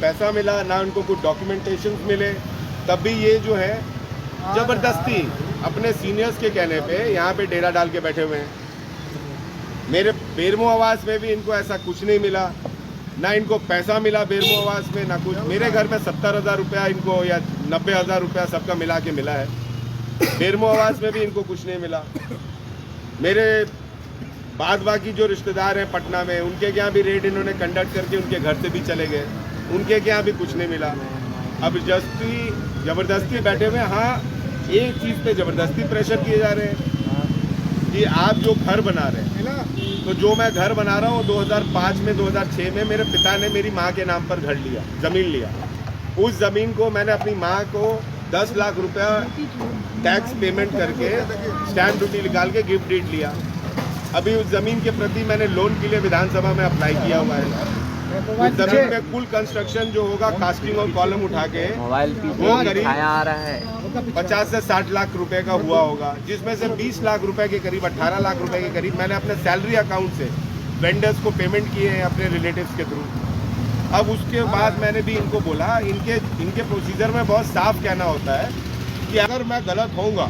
पैसा मिला, ना उनको कुछ डॉक्यूमेंटेशन मिले, तब भी ये जो है जबरदस्ती अपने सीनियर्स के कहने पे यहाँ पे डेरा डाल के बैठे हुए हैं। मेरे बेरमो आवास में भी इनको ऐसा कुछ नहीं मिला, ना इनको पैसा मिला बेरमो आवास में, ना कुछ। मेरे घर में 70,000 रुपया इनको या 90,000 रुपया सबका मिला के मिला है। बेरमो आवास में भी इनको कुछ नहीं मिला। मेरे बाद बाकी जो रिश्तेदार हैं पटना में, उनके यहाँ भी रेड इन्होंने कंडक्ट करके उनके घर से भी चले गए, उनके यहाँ भी कुछ नहीं मिला। अब जबरदस्ती बैठे हुए। हाँ, एक चीज़ पे जबरदस्ती प्रेशर किए जा रहे हैं कि आप जो घर बना रहे हैं, तो जो मैं घर बना रहा हूँ 2005 में 2006 में मेरे पिता ने मेरी माँ के नाम पर घर लिया, ज़मीन लिया। उस ज़मीन को मैंने अपनी माँ को 10 लाख रुपया टैक्स पेमेंट करके स्टैम्प ड्यूटी निकाल के गिफ्ट डीड लिया। अभी उस ज़मीन के प्रति मैंने लोन के लिए विधानसभा में अप्लाई किया हुआ है। उस ज़मीन में कुल कंस्ट्रक्शन जो होगा कास्टिंग और कॉलम उठा के वो करीब आ रहा है 50 से 60 लाख रुपए का हुआ होगा, जिसमें से 20 लाख रुपए के करीब 18 लाख रुपए के करीब मैंने अपने सैलरी अकाउंट से वेंडर्स को पेमेंट किए हैं अपने रिलेटिव्स के थ्रू। अब उसके बाद मैंने भी इनको बोला, इनके प्रोसीजर में बहुत साफ कहना होता है कि अगर मैं गलत होऊंगा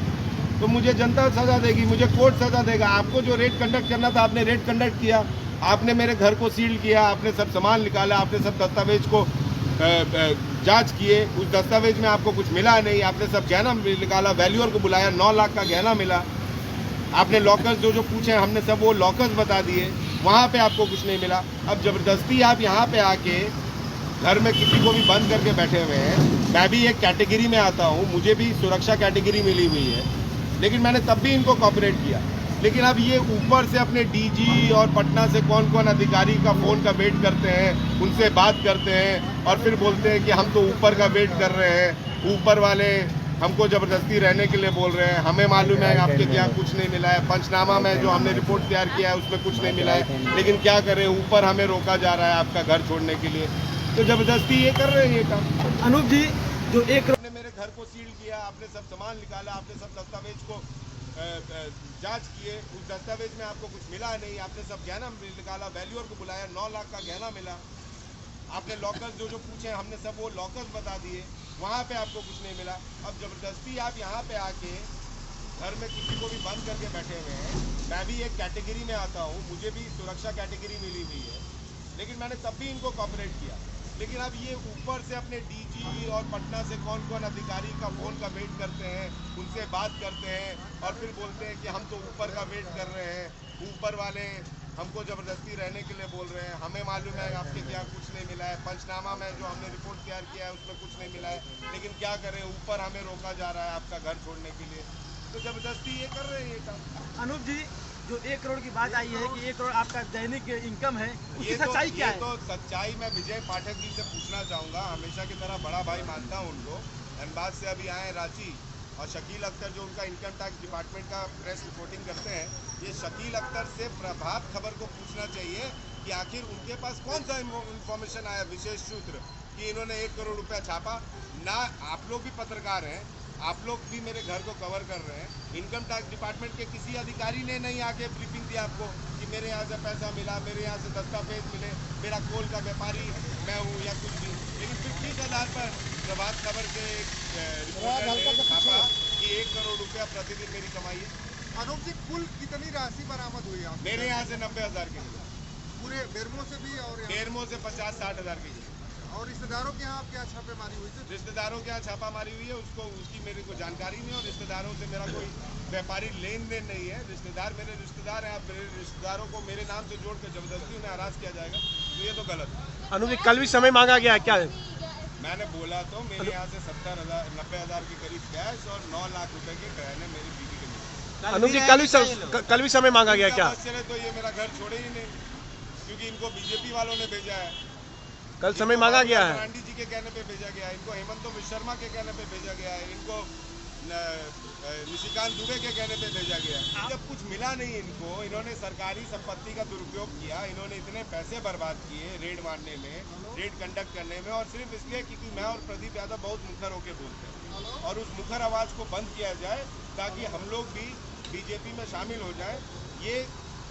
तो मुझे जनता सजा देगी, मुझे कोर्ट सजा देगा। आपको जो रेड कंडक्ट करना था आपने रेड कंडक्ट किया, आपने मेरे घर को सील किया, आपने सब सामान निकाला, आपने सब दस्तावेज को जांच किए, उस दस्तावेज में आपको कुछ मिला नहीं, आपने सब गहना निकाला, वैल्यूअर को बुलाया, 9 लाख का गहना मिला। आपने लॉकर्स जो पूछे हमने सब वो लॉकर्स बता दिए, वहाँ पे आपको कुछ नहीं मिला। अब जबरदस्ती आप यहाँ पे आके घर में किसी को भी बंद करके बैठे हुए हैं। मैं भी एक कैटेगरी में आता हूँ, मुझे भी सुरक्षा कैटेगरी मिली हुई है, लेकिन मैंने तब भी इनको कॉपरेट किया। लेकिन अब ये ऊपर से अपने डीजी और पटना से कौन कौन अधिकारी का फ़ोन का वेट करते हैं, उनसे बात करते हैं और फिर बोलते हैं कि हम तो ऊपर का वेट कर रहे हैं, ऊपर वाले हमको ज़बरदस्ती रहने के लिए बोल रहे हैं, हमें मालूम है आपके यहाँ कुछ नहीं मिला है, पंचनामा में जो हमने रिपोर्ट तैयार किया है उसमें कुछ नहीं मिला है, लेकिन क्या करें ऊपर हमें रोका जा रहा है आपका घर छोड़ने के लिए। तो ज़बरदस्ती ये कर रहे हैं ये काम। अनूप जी, जो एक आपने मेरे घर को सील किया, आपने सब सामान निकाला, आपने सब दस्तावेज को जांच किए, उस दस्तावेज में आपको कुछ मिला नहीं, आपने सब गहना निकाला, वैल्यूअर को बुलाया, 9 लाख का गहना मिला। आपने लॉकर्स जो पूछे हमने सब वो लॉकर्स बता दिए, वहाँ पे आपको कुछ नहीं मिला। अब जबरदस्ती आप यहाँ पे आके घर में किसी को भी बंद करके बैठे हुए हैं। मैं भी एक कैटेगरी में आता हूँ, मुझे भी सुरक्षा कैटेगरी मिली हुई है, लेकिन मैंने तब भी इनको कॉपरेट किया। लेकिन अब ये ऊपर से अपने डीजी और पटना से कौन कौन अधिकारी का फ़ोन का वेट करते हैं, उनसे बात करते हैं और फिर बोलते हैं कि हम तो ऊपर का वेट कर रहे हैं, ऊपर वाले हमको ज़बरदस्ती रहने के लिए बोल रहे हैं, हमें मालूम है आपके यहाँ कुछ नहीं मिला है, पंचनामा में जो हमने रिपोर्ट तैयार किया है उसमें कुछ नहीं मिला है, लेकिन क्या करें ऊपर हमें रोका जा रहा है आपका घर छोड़ने के लिए। तो ज़बरदस्ती ये कर रहे हैं ये काम। अनूप जी, जो 1 करोड़ की बात आई है कि 1 करोड़ आपका दैनिक इनकम है, उसकी ये सच्चाई क्या है? तो सच्चाई मैं विजय पाठक जी से पूछना चाहूँगा। हमेशा की तरह बड़ा भाई मानता हूँ उनको। धनबाद से अभी आए रांची, और शकील अख्तर जो उनका इनकम टैक्स डिपार्टमेंट का प्रेस रिपोर्टिंग करते हैं, ये शकील अख्तर से प्रभात खबर को पूछना चाहिए कि आखिर उनके पास कौन सा इन्फॉर्मेशन आया, विशेष सूत्र, कि इन्होंने 1 करोड़ रुपया छापा। ना आप लोग भी पत्रकार हैं, आप लोग भी मेरे घर को कवर कर रहे हैं। इनकम टैक्स डिपार्टमेंट के किसी अधिकारी ने नहीं आके ब्रीफिंग दिया आपको कि मेरे यहाँ से पैसा मिला, मेरे यहाँ से दस्तावेज मिले, मेरा कोल का व्यापारी मैं हूँ या कुछ भी। लेकिन फिर किस आधार पर प्रभात खबर के रिपोर्टर ने छापा कि 1 करोड़ रुपया प्रतिदिन मेरी कमाई है। अनूप जी, कुल कितनी राशि बरामद हुई आप? मेरे यहाँ से 90,000 के लिए, पूरे बेरमो से भी और बेरमो से 50-60 हज़ार के लिए। और रिश्तेदारों के यहाँ आपके यहाँ छापेमारी हुई थी? रिश्तेदारों के यहाँ छापामारी हुई है, उसकी मेरे को जानकारी नहीं, और रिश्तेदारों से मेरा कोई व्यापारी लेन देन नहीं है। रिश्तेदार मेरे रिश्तेदार हैं, आप मेरे रिश्तेदारों को मेरे नाम से जोड़ कर जबरदस्ती उन्हें हरास किया जाएगा, तो ये तो गलत है। अनूप जी, कल भी समय मांगा गया है क्या? मैंने बोला तो मेरे यहाँ से 90,000 के करीब कैश और 9 लाख रुपए के गहने मेरी बीवी के मिले। अनूप जी, कल भी समय मांगा गया क्या? चले तो ये मेरा घर छोड़े ही नहीं, क्योंकि इनको बीजेपी वालों ने भेजा है। कल समय मांगा गया है। गांधी जी के कहने पे भेजा गया है, इनको हेमंत शर्मा के कहने पे भेजा गया है, इनको निशिकांत दुबे के कहने पे भेजा गया है। जब कुछ मिला नहीं इनको, इन्होंने सरकारी संपत्ति का दुरुपयोग किया, इन्होंने इतने पैसे बर्बाद किए रेड मारने में, रेड कंडक्ट करने में, और सिर्फ इसलिए क्योंकि मैं और प्रदीप यादव बहुत मुखर होकर बोलते हैं, और उस मुखर आवाज़ को बंद किया जाए ताकि हम लोग भी बीजेपी में शामिल हो जाए। ये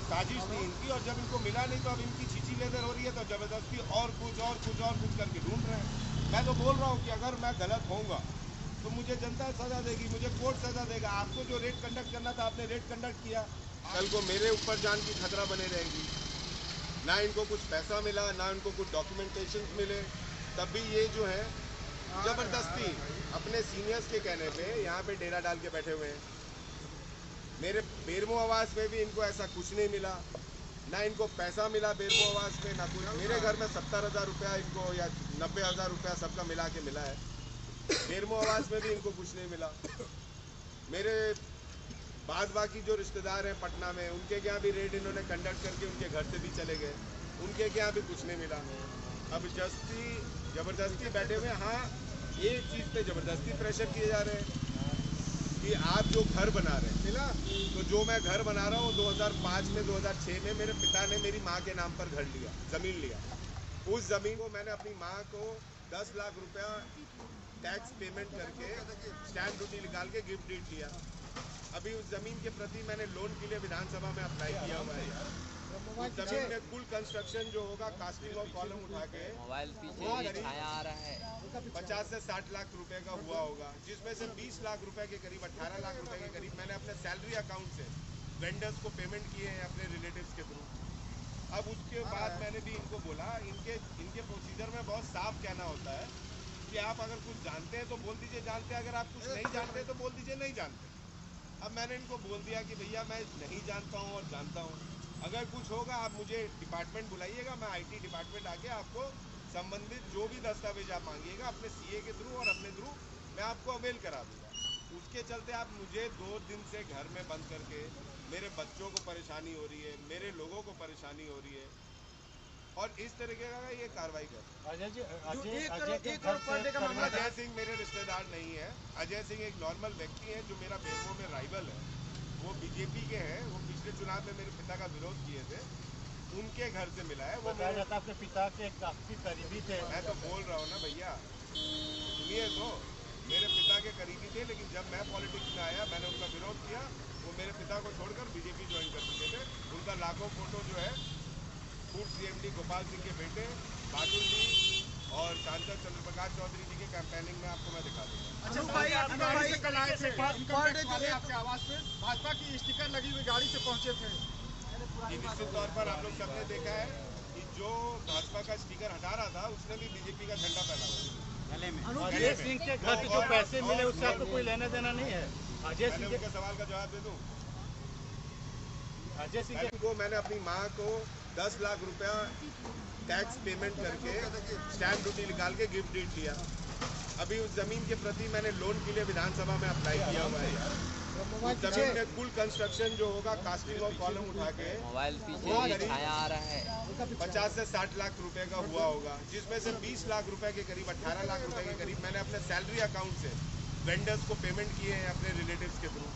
साजिश थी इनकी, और जब इनको मिला नहीं तो अब इनकी छीछी लेदर हो रही है, तो जबरदस्ती और कुछ करके ढूंढ रहे हैं। तो बोल रहा हूँ कि अगर मैं गलत होऊंगा तो मुझे जनता सजा देगी, मुझे कोर्ट सजा देगा। आपको जो रेट कंडक्ट करना था आपने रेट कंडक्ट किया, कल को मेरे ऊपर जान की खतरा बने रहेगी। ना इनको कुछ पैसा मिला, ना इनको कुछ डॉक्यूमेंटेशन मिले, तब भी ये जो है जबरदस्ती अपने सीनियर्स के कहने पे यहाँ पे डेरा डाल के बैठे हुए हैं। मेरे बेरमो आवास में भी इनको ऐसा कुछ नहीं मिला, ना इनको पैसा मिला बेरमो आवास में, ना कुछ। मेरे घर में 70,000 रुपया इनको या 90,000 रुपया सबका मिला के मिला है। बेरमो आवास में भी इनको कुछ नहीं मिला। मेरे बाद बाकी जो रिश्तेदार हैं पटना में, उनके यहाँ भी रेड इन्होंने कंडक्ट करके उनके घर से भी चले गए, उनके यहाँ भी कुछ नहीं मिला। अब जबरदस्ती बैठे हुए। हाँ, ये चीज़ पे जबरदस्ती प्रेशर किए जा रहे हैं कि आप जो घर बना रहे हैं मिला, तो जो मैं घर बना रहा हूँ 2005 में 2006 में मेरे पिता ने मेरी माँ के नाम पर घर लिया, ज़मीन लिया। उस ज़मीन को मैंने अपनी माँ को 10 लाख रुपया टैक्स पेमेंट करके स्टैम्प ड्यूटी निकाल के गिफ्ट डीड लिया। अभी उस ज़मीन के प्रति मैंने लोन के लिए विधानसभा में अप्लाई किया हुआ है। उस ज़मीन में कुल कंस्ट्रक्शन जो होगा कास्टिंग और कॉलम उठा के मोबाइल पीछे छाया आ रहा है 50 से 60 लाख रुपए का हुआ होगा, जिसमें से 20 लाख रुपए के करीब 18 लाख रुपए के करीब मैंने अपने सैलरी अकाउंट से वेंडर्स को पेमेंट किए हैं अपने रिलेटिव्स के थ्रू। अब उसके बाद मैंने भी इनको बोला, इनके प्रोसीजर में बहुत साफ कहना होता है कि आप अगर कुछ जानते हैं तो बोल दीजिए जानते हैं, अगर आप कुछ नहीं जानते तो बोल दीजिए नहीं जानते। अब मैंने इनको बोल दिया कि भैया मैं नहीं जानता हूँ और जानता हूँ, अगर कुछ होगा आप मुझे डिपार्टमेंट बुलाइएगा, मैं IT डिपार्टमेंट आके आपको संबंधित जो भी दस्तावेज आप मांगिएगा अपने CA के थ्रू और अपने थ्रू मैं आपको अवेल करा दूँगा। उसके चलते आप मुझे 2 दिन से घर में बंद करके मेरे बच्चों को परेशानी हो रही है, मेरे लोगों को परेशानी हो रही है, और इस तरीके का ये कार्रवाई कर। अजय सिंह मेरे रिश्तेदार नहीं है। अजय सिंह एक नॉर्मल व्यक्ति है जो मेरा बेरमो में राइवल है। वो BJP के हैं, वो पिछले चुनाव में मेरे पिता का विरोध किए थे, उनके घर से मिला है। वो आपके पिता के काफी करीबी थे। मैं तो बोल रहा हूँ ना भैया, सुनिए तो, मेरे पिता के करीबी थे, लेकिन जब मैं पॉलिटिक्स में आया मैंने उनका विरोध किया। वो मेरे पिता को छोड़कर BJP ज्वाइन कर चुके थे। उनका लाखों फोटो जो है पूर्व CMD गोपाल सिंह के बेटे बादुल जी और सांसद चंद्रप्रकाश चौधरी जी के कैंपेनिंग में आपको मैं दिखा दूंगा। अच्छा, कल आए थे आपके आवास पे भाजपा की स्टिकर लगी हुई गाड़ी से पहुंचे थे। जी, निश्चित तौर पर आप लोग सबने देखा है कि जो भाजपा का स्टिकर हटा रहा था उसने भी BJP का झंडा पहना हुआ गले में। अजय सिंह के घर से जो पैसे मिले उससे आपको कोई लेना देना नहीं है। अजय सिंह के सवाल का जवाब दे दूं। अजय सिंह को मैंने अपनी माँ को 10 लाख रुपया टैक्स पेमेंट करके स्टैम्प ड्यूटी निकाल के गिफ्ट डीड लिया। अभी उस ज़मीन के प्रति मैंने लोन के लिए विधानसभा में अप्लाई किया हुआ है। उस ज़मीन में कुल कंस्ट्रक्शन जो होगा कास्टिंग और कॉलम उठा के मोबाइल पीछे छाया आ रहा है 50 से 60 लाख रुपए का हुआ होगा, जिसमें से 20 लाख रुपए के करीब 18 लाख रुपए के करीब मैंने अपने सैलरी अकाउंट से वेंडर्स को पेमेंट किए हैं अपने रिलेटिव्स के थ्रू।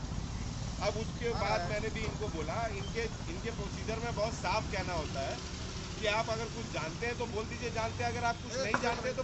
अब उसके बाद मैंने भी इनको बोला, इनके प्रोसीजर में बहुत साफ कहना होता है कि आप अगर कुछ जानते हैं तो बोल दीजिए जानते हैं, अगर आप कुछ नहीं जानते तो